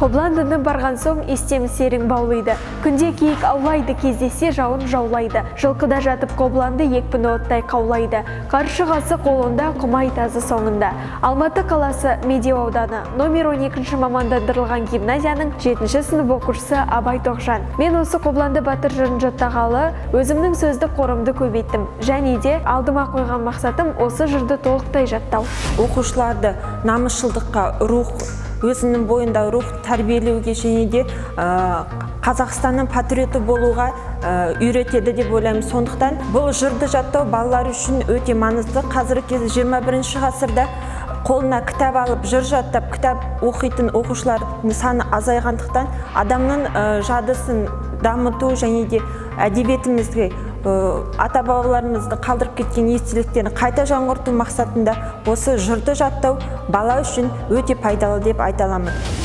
Қобыландыны барған соң естем серің баулайды. Күнде киік аулайды, кездесе жауын жаулайды. Жылқыда жатып қобыланды екпіні оттай қаулайды. Қаршығасы қолында, құмай тазы соңында. Алматы қаласы Медеу ауданы номер 12 мамандандырылған гимназияның 7-ші сынып оқушысы Абай Тоқжан. Мен осы Қобыланды батыр жырын жаттағалы өзімнің сөздік қорымды көбейттім. Және де алдыма қойған мақсатым осы жырды толықтай жаттау. Оқушыларды намысшылдыққа, өзінің бойында рух тәрбиелеуге және де Қазақстанның патриоты болуға үйретеді деп ойлаймын. Сондықтан бұл жырды жаттау балалар үшін өте маңызды. Қазіргі кезде 21 ғасырда қолына кітап алып жыр жаттап, кітап оқитын оқушылардың саны азайғандықтан адамның жадысын дамыту және де әдебиетімізге ата-бабаларымызды қалдырып кеткен естеліктерін қайта жаңғырту мақсатында осы жырды жаттау бала үшін өте пайдалы деп айта аламын.